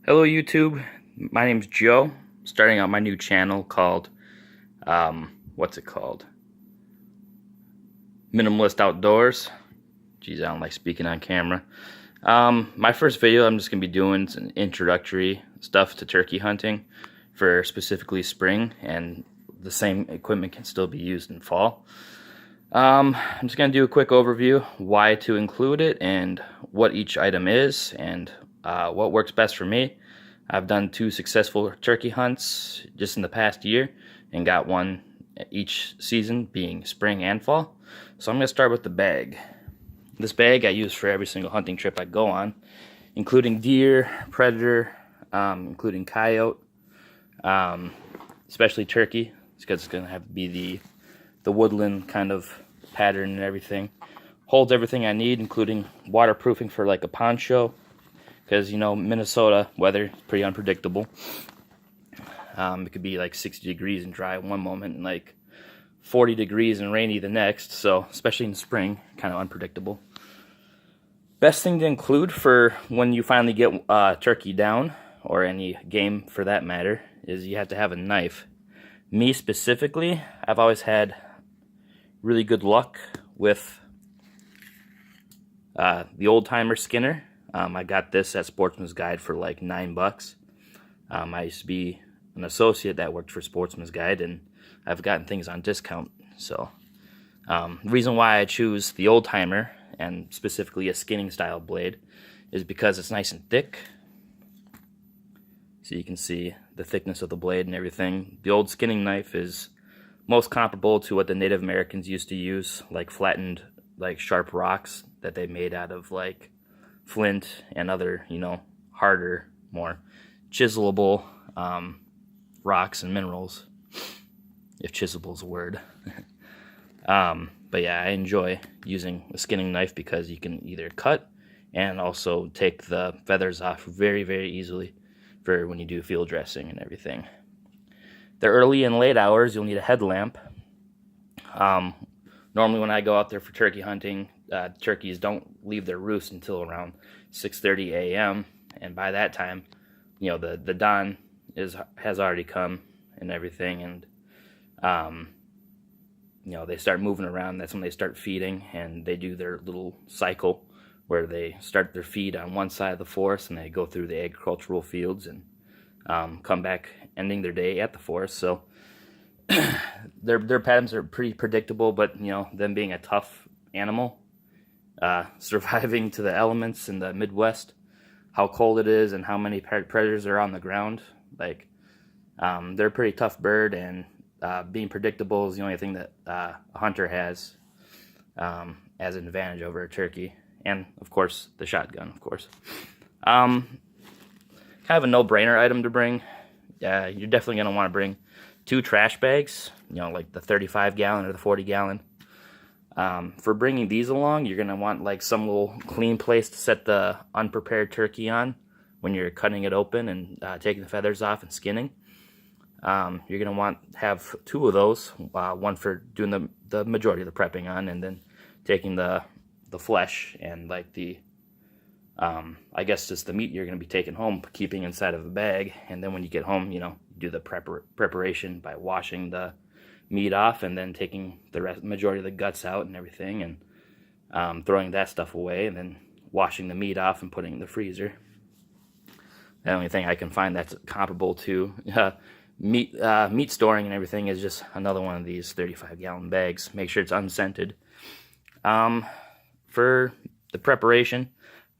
Hello YouTube, my name's Joe, starting out my new channel called, what's it called? Minimalist Outdoors. Geez, I don't like speaking on camera. My first video I'm just going to be doing some introductory stuff to turkey hunting for specifically spring, and the same equipment can still be used in fall. I'm just going to do a quick overview, why to include it, and what each item is, and what works best for me. I've done 2 successful turkey hunts just in the past year, and got one each season, being spring and fall. So I'm going to start with the bag. This bag I use for every single hunting trip I go on, including deer, predator, including coyote, especially turkey, because it's going to have to be the woodland kind of pattern and everything. Holds everything I need, including waterproofing for like a poncho, because you know Minnesota weather is pretty unpredictable. It could be like 60 degrees and dry one moment and like 40 degrees and rainy the next, so especially in spring, kind of unpredictable. Best thing to include for when you finally get turkey down, or any game for that matter, is you have to have a knife. Me specifically, I've always had really good luck with the old timer Skinner. I got this at Sportsman's Guide for like $9. I used to be an associate that worked for Sportsman's Guide, and I've gotten things on discount. So the reason why I choose the old timer, and specifically a skinning style blade, is because it's nice and thick. So you can see the thickness of the blade and everything. The old skinning knife is most comparable to what the Native Americans used to use, like flattened, like sharp rocks that they made out of like flint and other, you know, harder, more chiselable rocks and minerals, if chiselable is a word. But yeah, I enjoy using a skinning knife because you can either cut and also take the feathers off very, very easily for when you do field dressing and everything. The early and late hours, you'll need a headlamp. Normally when I go out there for turkey hunting, turkeys don't leave their roost until around 6:30 a.m. and by that time, you know, the dawn has already come and everything, and you know, they start moving around. That's when they start feeding, and they do their little cycle where they start their feed on one side of the forest and they go through the agricultural fields and come back, ending their day at the forest. So their patterns are pretty predictable, but you know, them being a tough animal, surviving to the elements in the Midwest, how cold it is and how many predators are on the ground, like they're a pretty tough bird, and being predictable is the only thing that a hunter has as an advantage over a turkey, and of course the shotgun, of course. Kind of a no-brainer item to bring. You're definitely going to want to bring 2 trash bags, you know, like the 35-gallon or the 40-gallon. For bringing these along, you're going to want like some little clean place to set the unprepared turkey on when you're cutting it open and taking the feathers off and skinning. You're going to have 2 of those, one for doing the majority of the prepping on, and then taking the flesh and like the I guess just the meat you're going to be taking home, keeping inside of a bag. And then when you get home, you know, do the preparation by washing the meat off and then taking the majority of the guts out and everything, and throwing that stuff away, and then washing the meat off and putting it in the freezer. The only thing I can find that's comparable to meat storing and everything is just another one of these 35-gallon bags. Make sure it's unscented. For the preparation,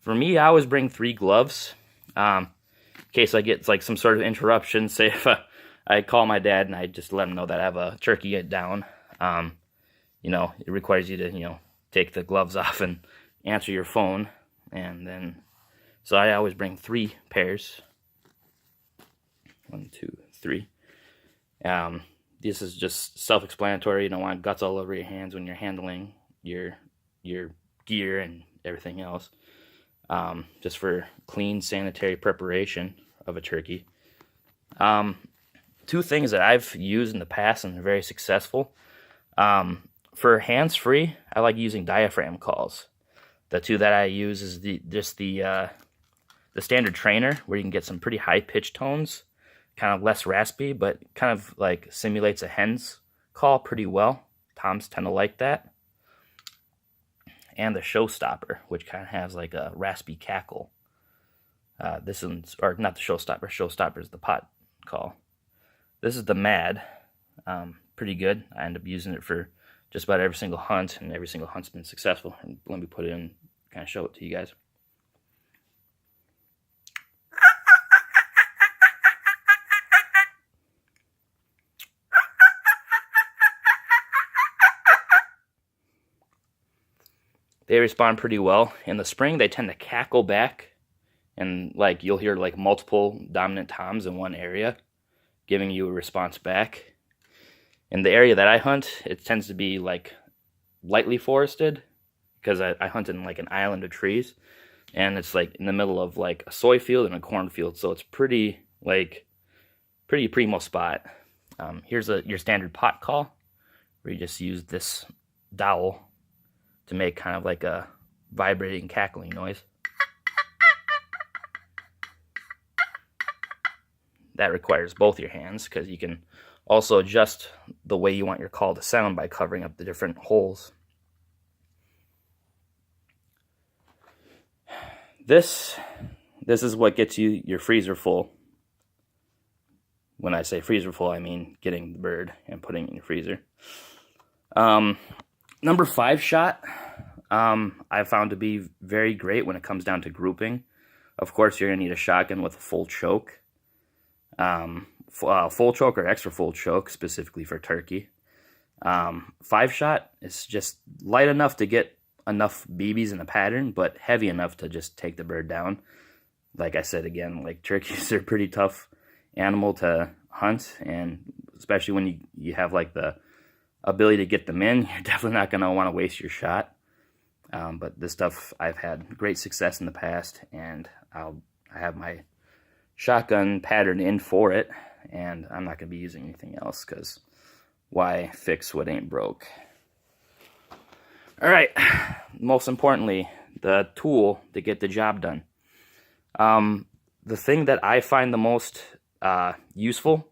for me, I always bring 3 gloves, in case I get like some sort of interruption. Say if I call my dad and I just let him know that I have a turkey down, you know, it requires you to, you know, take the gloves off and answer your phone, and then, so I always bring 3 pairs. 1, 2, 3. This is just self-explanatory. You don't want guts all over your hands when you're handling your gear and everything else. Just for clean, sanitary preparation of a turkey. 2 things that I've used in the past and are very successful. For hands-free, I like using diaphragm calls. The 2 that I use is just the the standard trainer, where you can get some pretty high pitch tones, kind of less raspy, but kind of like simulates a hen's call pretty well. Toms tend to like that. And the Showstopper, which kind of has like a raspy cackle. This one's, or not the Showstopper. Showstopper is the pot call. This is the Mad. Pretty good. I end up using it for just about every single hunt, and every single hunt's been successful. And let me put it in, kind of show it to you guys. They respond pretty well. In the spring, they tend to cackle back, and like you'll hear like multiple dominant toms in one area, giving you a response back. In the area that I hunt, it tends to be like lightly forested, because I hunt in like an island of trees, and it's like in the middle of like a soy field and a cornfield, so it's pretty primo spot. Here's your standard pot call, where you just use this dowel to make kind of like a vibrating, cackling noise. That requires both your hands, because you can also adjust the way you want your call to sound by covering up the different holes. This is what gets you your freezer full. When I say freezer full, I mean getting the bird and putting it in your freezer. Number 5 shot, I found to be very great when it comes down to grouping. Of course, you're going to need a shotgun with a full choke. Full choke or extra full choke, specifically for turkey. 5 shot is just light enough to get enough BBs in the pattern, but heavy enough to just take the bird down. Like I said again, like turkeys are a pretty tough animal to hunt, and especially when you have like the ability to get them in, you're definitely not going to want to waste your shot. But this stuff, I've had great success in the past, and I have my shotgun pattern in for it, and I'm not going to be using anything else, because why fix what ain't broke? All right, most importantly, the tool to get the job done. The thing that I find the most useful,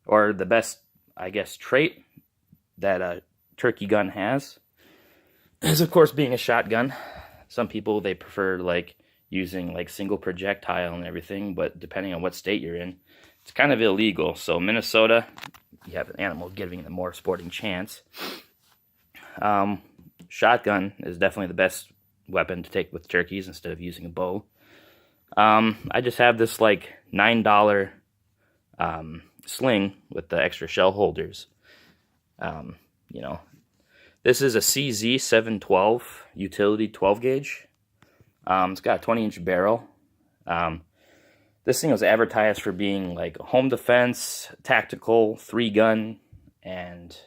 or the best, I guess, trait that a turkey gun has, is of course being a shotgun. Some people, they prefer like using like single projectile and everything, but depending on what state you're in, it's kind of illegal. So Minnesota, you have an animal giving it a more sporting chance. Shotgun is definitely the best weapon to take with turkeys instead of using a bow. I just have this like $9 sling with the extra shell holders. You know, this is a CZ 712 utility 12 gauge. It's got a 20-inch barrel. This thing was advertised for being like home defense, tactical, 3-gun, and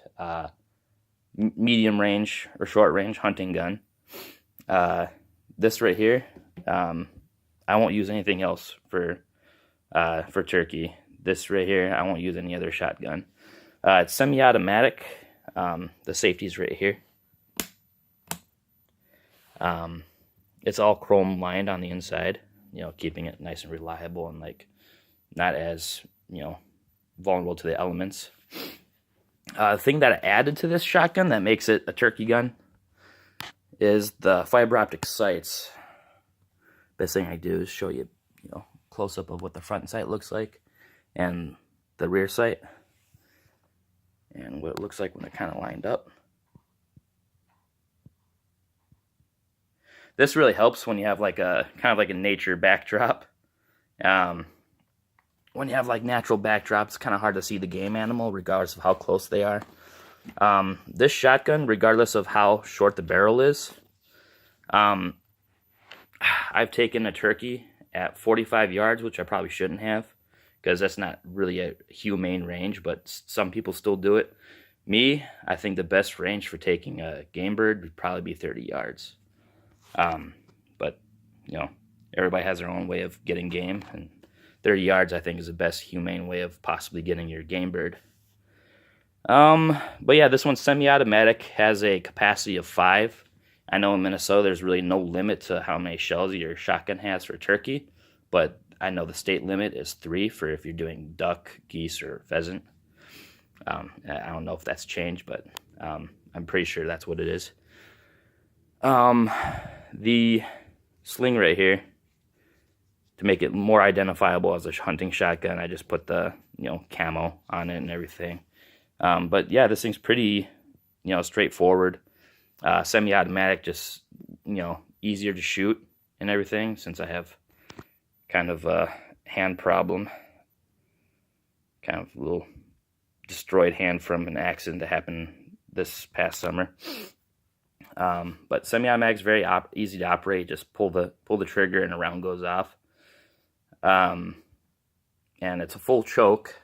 medium range or short range hunting gun. This right here, I won't use anything else for turkey. This right here, I won't use any other shotgun. It's semi-automatic. The safety's right here. It's all chrome lined on the inside, you know, keeping it nice and reliable and like not as, you know, vulnerable to the elements. The thing that I added to this shotgun that makes it a turkey gun is the fiber optic sights. Best thing I do is show you, you know, close up of what the front sight looks like and the rear sight and what it looks like when they're kind of lined up. This really helps when you have like a kind of like a nature backdrop. When you have like natural backdrops, it's kind of hard to see the game animal regardless of how close they are. This shotgun, regardless of how short the barrel is, I've taken a turkey at 45 yards, which I probably shouldn't have, because that's not really a humane range, but some people still do it. Me, I think the best range for taking a game bird would probably be 30 yards. But, you know, everybody has their own way of getting game, and 30 yards, I think, is the best humane way of possibly getting your game bird. But yeah, this one's semi-automatic, has a capacity of 5. I know in Minnesota there's really no limit to how many shells your shotgun has for turkey, but I know the state limit is 3 for if you're doing duck, geese, or pheasant. I don't know if that's changed, but I'm pretty sure that's what it is. The sling right here, to make it more identifiable as a hunting shotgun, I just put the, camo on it and everything. But yeah, this thing's pretty, straightforward. Semi-automatic, just, easier to shoot and everything, since I have kind of a hand problem. Kind of a little destroyed hand from an accident that happened this past summer. But semi-automatic is very easy to operate. Just pull the trigger and a round goes off. And it's a full choke.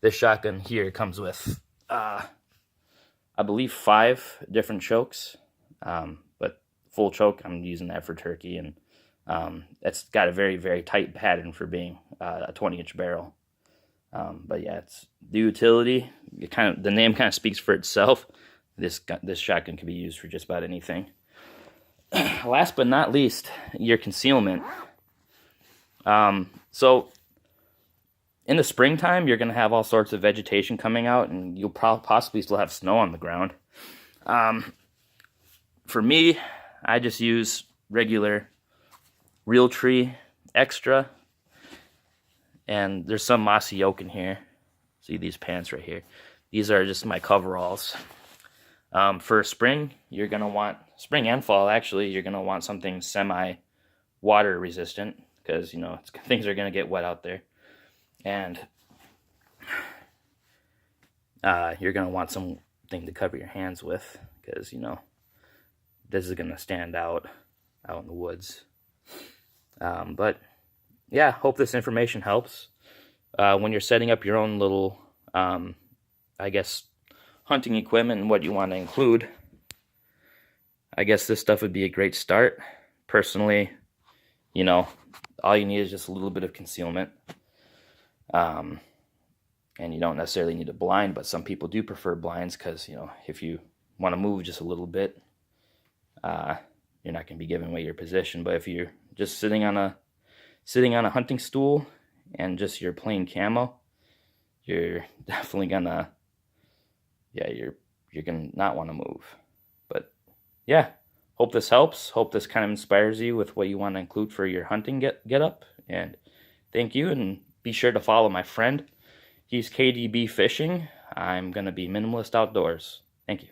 This shotgun here comes with, I believe, 5 different chokes. But full choke, I'm using that for turkey, and it's got a very, very tight pattern for being a 20-inch barrel. But yeah, it's the utility. The name kind of speaks for itself. This shotgun can be used for just about anything. Last but not least, your concealment. So in the springtime, you're going to have all sorts of vegetation coming out, and you'll possibly still have snow on the ground. For me, I just use regular Realtree Extra. And there's some mossy oak in here. See these pants right here? These are just my coveralls. For spring, you're going to want, spring and fall actually, you're going to want something semi-water resistant, because, things are going to get wet out there. And you're going to want something to cover your hands with, because, this is going to stand out in the woods. But yeah, hope this information helps. When you're setting up your own little, I guess, hunting equipment and what you want to include, I guess this stuff would be a great start. Personally, all you need is just a little bit of concealment. And you don't necessarily need a blind, but some people do prefer blinds because, if you want to move just a little bit, you're not going to be giving away your position. But if you're just sitting on a hunting stool and just your plain camo, you're definitely gonna, you're gonna not want to move. But yeah, hope this helps. Hope this kind of inspires you with what you want to include for your hunting get up. And thank you, and be sure to follow my friend. He's KDB Fishing. I'm gonna be Minimalist Outdoors. Thank you.